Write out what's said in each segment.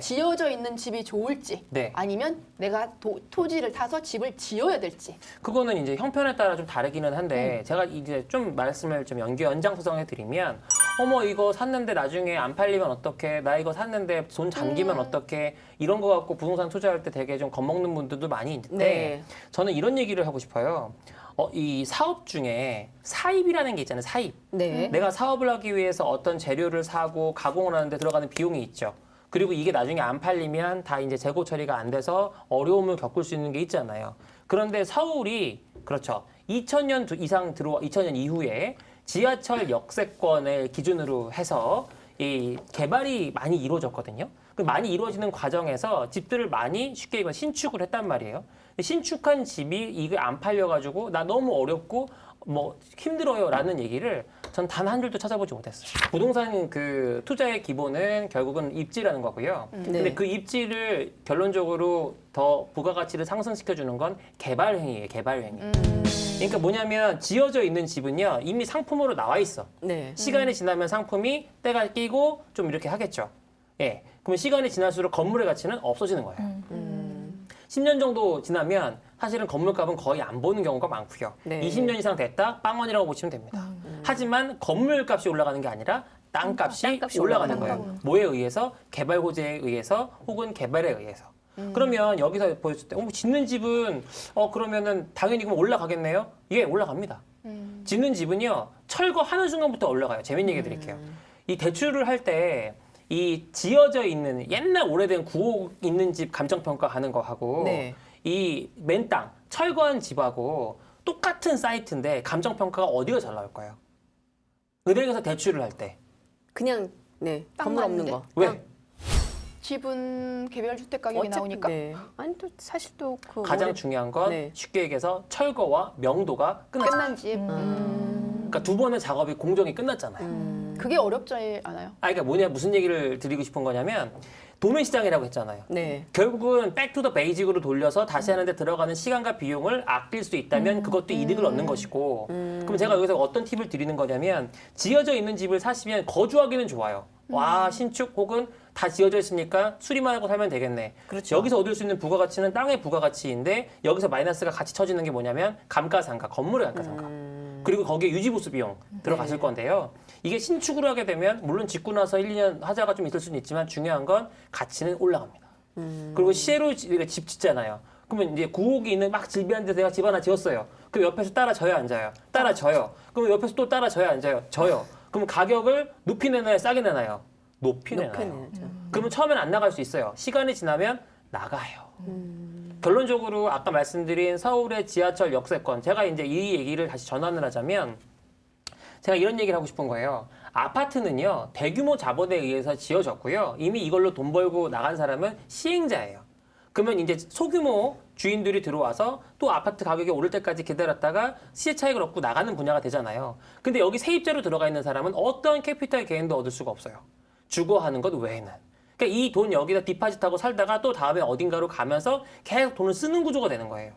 지어져 있는 집이 좋을지 네. 아니면 내가 토지를 타서 집을 지어야 될지. 그거는 이제 형편에 따라 좀 다르기는 한데 제가 이제 좀 말씀을 좀 연장소정해 드리면 어머 이거 샀는데 나중에 안 팔리면 어떡해, 나 이거 샀는데 손 잠기면 어떡해, 이런 거 갖고 부동산 투자할 때 되게 좀 겁먹는 분들도 많이 있는데 네. 저는 이런 얘기를 하고 싶어요. 이 사업 중에 사입이라는 게 있잖아요. 사입. 네. 내가 사업을 하기 위해서 어떤 재료를 사고 가공을 하는데 들어가는 비용이 있죠. 그리고 이게 나중에 안 팔리면 다 이제 재고 처리가 안 돼서 어려움을 겪을 수 있는 게 있잖아요. 그런데 서울이 그렇죠. 2000년 이상 2000년 이후에 지하철 역세권을 기준으로 해서 이 개발이 많이 이루어졌거든요. 그 많이 이루어지는 과정에서 집들을 많이 쉽게 얘기하면 신축을 했단 말이에요. 신축한 집이 이게 안 팔려가지고 나 너무 어렵고 뭐 힘들어요라는 얘기를 전 단 한 줄도 찾아보지 못했어요. 부동산 그 투자의 기본은 결국은 입지라는 거고요. 근데 네. 그 입지를 결론적으로 더 부가가치를 상승시켜주는 건 개발행위예요. 개발행위. 그러니까 뭐냐면 지어져 있는 집은요 이미 상품으로 나와 있어. 네. 시간이 지나면 상품이 때가 끼고 좀 이렇게 하겠죠. 예. 그러면 시간이 지날수록 건물의 가치는 없어지는 거예요. 10년 정도 지나면 사실은 건물값은 거의 안 보는 경우가 많고요. 네. 20년 이상 됐다? 빵원이라고 보시면 됩니다. 하지만 건물값이 올라가는 게 아니라 땅값이 땅값이 올라가는 올라가는 거예요. 뭐에 의해서? 개발 호재에 의해서 혹은 개발에 의해서. 그러면 여기서 보였을 때 짓는 집은 그러면은 당연히 그럼 올라가겠네요? 예, 올라갑니다. 짓는 집은요 철거하는 순간부터 올라가요. 재밌는 얘기 드릴게요. 이 대출을 할 때 이 지어져 있는 옛날 오래된 구옥 있는 집 감정평가 하는 거 하고 네. 이 맨 땅 철거한 집하고 똑같은 사이트인데 감정평가가 어디가 잘 나올까요? 은행에서 대출을 할 때. 그냥 네. 건물 없는 맞는데? 거. 왜? 집은 개별 주택 가격이 어차피, 나오니까. 네. 아니 또 사실 또 그 가장 중요한 건 네. 쉽게 얘기해서 철거와 명도가 끝났잖아요. 끝난 집. 그러니까 두 번의 작업이 공정이 끝났잖아요. 그게 어렵지 않아요? 그러니까 무슨 얘기를 드리고 싶은 거냐면 도매시장이라고 했잖아요. 네. 결국은 백투더 베이직으로 돌려서 다시 하는데 들어가는 시간과 비용을 아낄 수 있다면 그것도 이득을 얻는 것이고 그럼 제가 여기서 어떤 팁을 드리는 거냐면 지어져 있는 집을 사시면 거주하기는 좋아요. 와 신축 혹은 다 지어져 있으니까 수리만 하고 살면 되겠네. 그렇죠. 여기서 얻을 수 있는 부가가치는 땅의 부가가치인데 여기서 마이너스가 같이 쳐지는 게 뭐냐면 감가상가, 건물의 감가상가. 그리고 거기에 유지보수 비용 들어갔을 건데요. 이게 신축으로 하게 되면 물론 짓고 나서 1, 2년 하자가 좀 있을 수는 있지만 중요한 건 가치는 올라갑니다. 그리고 시세로 집 짓잖아요. 그러면 이제 구옥이 있는 막 질비한 데서 내가 집 하나 지었어요. 그럼 옆에서 따라져요, 앉아요? 따라져요. 그럼 옆에서 또 따라져요, 앉아요? 져요. 그럼 가격을 높이 내나요, 싸게 내나요? 높이 내나요. 높이네요. 그러면 처음엔 안 나갈 수 있어요. 시간이 지나면 나가요. 결론적으로 아까 말씀드린 서울의 지하철 역세권, 제가 이제 이 얘기를 다시 전환을 하자면 제가 이런 얘기를 하고 싶은 거예요. 아파트는요, 대규모 자본에 의해서 지어졌고요. 이미 이걸로 돈 벌고 나간 사람은 시행자예요. 그러면 이제 소규모 주인들이 들어와서 또 아파트 가격이 오를 때까지 기다렸다가 시세 차익을 얻고 나가는 분야가 되잖아요. 근데 여기 세입자로 들어가 있는 사람은 어떤 캐피탈 게인도 얻을 수가 없어요. 주거하는 것 외에는. 그러니까 이 돈 여기다 디파짓하고 살다가 또 다음에 어딘가로 가면서 계속 돈을 쓰는 구조가 되는 거예요.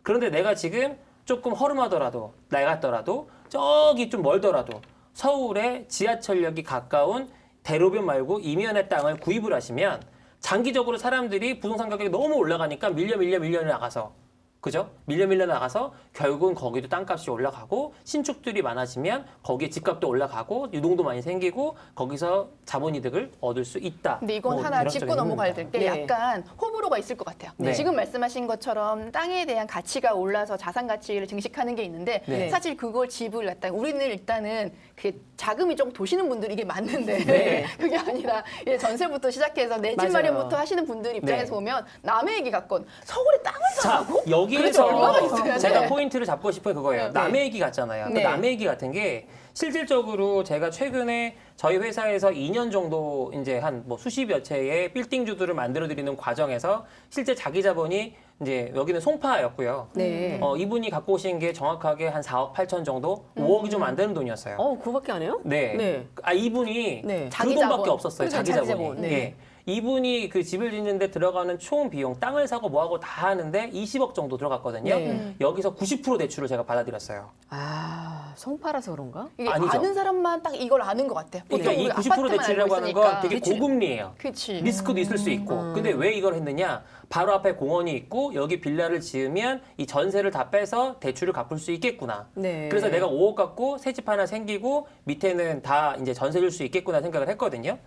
그런데 내가 지금 조금 허름하더라도 낡았더라도 저기 좀 멀더라도 서울의 지하철역이 가까운 대로변 말고 이면의 땅을 구입을 하시면 장기적으로 사람들이 부동산 가격이 너무 올라가니까 밀려 나가서 그죠? 밀려 나가서 결국은 거기도 땅값이 올라가고 신축들이 많아지면 거기에 집값도 올라가고 유동도 많이 생기고 거기서 자본이득을 얻을 수 있다. 근데 이건 뭐 하나 이런 짚고 쪽인 넘어가야 겁니다. 될 게 네. 약간 호불호가 있을 것 같아요. 네. 지금 말씀하신 것처럼 땅에 대한 가치가 올라서 자산 가치를 증식하는 게 있는데 네. 사실 그걸 집을 갖다 우리는 일단은 그 자금이 좀 도시는 분들이 이게 맞는데 네. 그게 아니라 전세부터 시작해서 내 집 맞아요. 마련부터 하시는 분들 입장에서 네. 보면 남의 얘기 같건 서울에 땅을 자, 사라고? 여기에서 얼마나 있어야 제가 돼? 포인트를 잡고 싶은 그거예요. 네. 남의 얘기 같잖아요. 네. 그 남의 얘기 같은 게 실질적으로 제가 최근에 저희 회사에서 2년 정도 이제 한 뭐 수십여 채의 빌딩주들을 만들어 드리는 과정에서 실제 자기 자본이 이제 여기는 송파였고요. 네. 이분이 갖고 오신 게 정확하게 한 4억 8천 정도, 5억이 좀 안 되는 돈이었어요. 그거밖에 안 해요? 네. 네. 이분이 네. 그 자기 돈밖에 자본. 없었어요. 그죠, 자기 자기 자본이. 자본. 네. 예. 이분이 그 집을 짓는데 들어가는 총 비용, 땅을 사고 뭐하고 다 하는데 20억 정도 들어갔거든요. 네. 여기서 90% 대출을 제가 받아들였어요. 아, 성파라서 그런가? 이게 아니죠. 아는 사람만 딱 이걸 아는 것 같아요. 그러니까 이 90% 대출이라고 하는 건 되게 고금리예요. 그치. 리스크도 있을 수 있고. 근데 왜 이걸 했느냐? 바로 앞에 공원이 있고 여기 빌라를 지으면 이 전세를 다 빼서 대출을 갚을 수 있겠구나. 네. 그래서 내가 5억 갖고 새 집 하나 생기고 밑에는 다 이제 전세 줄 수 있겠구나 생각을 했거든요.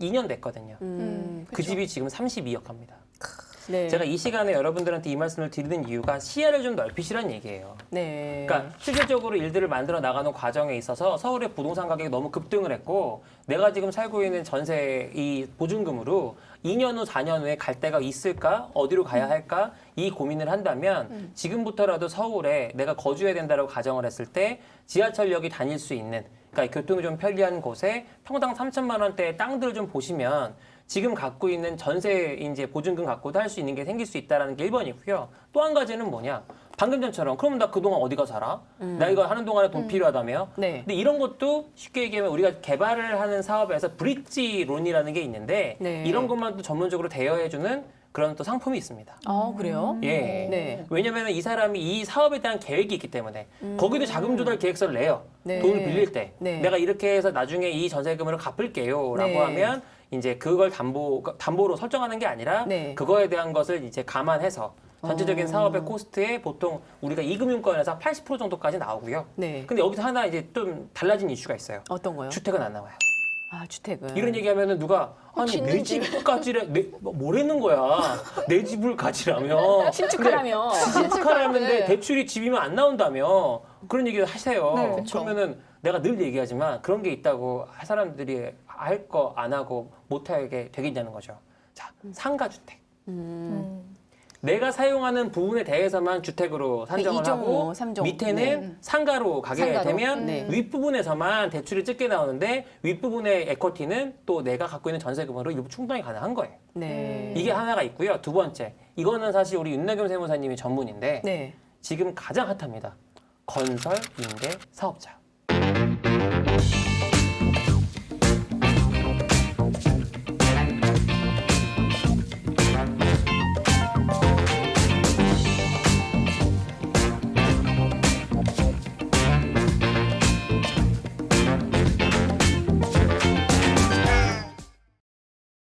2년 됐거든요. 그 그쵸. 집이 지금 32억 합니다. 네. 제가 이 시간에 여러분들한테 이 말씀을 드리는 이유가 시야를 좀 넓히시라는 얘기예요. 네. 그러니까 실질적으로 일들을 만들어 나가는 과정에 있어서 서울의 부동산 가격이 너무 급등을 했고 내가 지금 살고 있는 전세 이 보증금으로 2년 후, 4년 후에 갈 데가 있을까? 어디로 가야 할까? 이 고민을 한다면 지금부터라도 서울에 내가 거주해야 된다고 가정을 했을 때 지하철역이 다닐 수 있는 그러니까 교통이 좀 편리한 곳에 평당 3천만 원대의 땅들을 좀 보시면 지금 갖고 있는 전세 이제 보증금 갖고도 할 수 있는 게 생길 수 있다는 게 1번이고요. 또 한 가지는 뭐냐? 방금 전처럼 그러면 나 그동안 어디가 살아? 나 이거 하는 동안에 돈 필요하다며? 네. 근데 이런 것도 쉽게 얘기하면 우리가 개발을 하는 사업에서 브릿지론이라는 게 있는데 네. 이런 것만 또 전문적으로 대여해주는 그런 또 상품이 있습니다. 그래요? 예. 네. 왜냐면 이 사람이 이 사업에 대한 계획이 있기 때문에 거기도 자금 조달 계획서를 내요. 네. 돈을 빌릴 때 네. 내가 이렇게 해서 나중에 이 전세금을 갚을게요라고 네. 하면 이제 그걸 담보로 설정하는 게 아니라 네. 그거에 대한 것을 이제 감안해서 전체적인 사업의 코스트에 보통 우리가 이금융권에서 80% 정도까지 나오고요. 네. 근데 여기서 하나 이제 좀 달라진 이슈가 있어요. 어떤 거요? 주택은 안 나와요. 아, 주택은. 이런 얘기하면은 누가 아니 내 집 가지래 뭐라는 거야 내 집을 가지라며 신축하라며. 신축하라는데 대출이 집이면 안 나온다며 그런 얘기를 하세요. 네, 그쵸. 그러면은 내가 늘 얘기하지만 그런 게 있다고 할 사람들이 할 거 안 하고 못 하게 되겠냐는 거죠. 자 상가 주택. 내가 사용하는 부분에 대해서만 주택으로 산정을 2.5, 하고 3.5. 밑에는 상가로 가게 상가로. 되면 네. 윗부분에서만 대출이 적게 나오는데 윗부분의 에쿼티는 또 내가 갖고 있는 전세금으로 일부 충당이 가능한 거예요. 네. 이게 하나가 있고요. 두 번째, 이거는 사실 우리 윤나경 세무사님이 전문인데 네. 지금 가장 핫합니다. 건설 임대 사업자.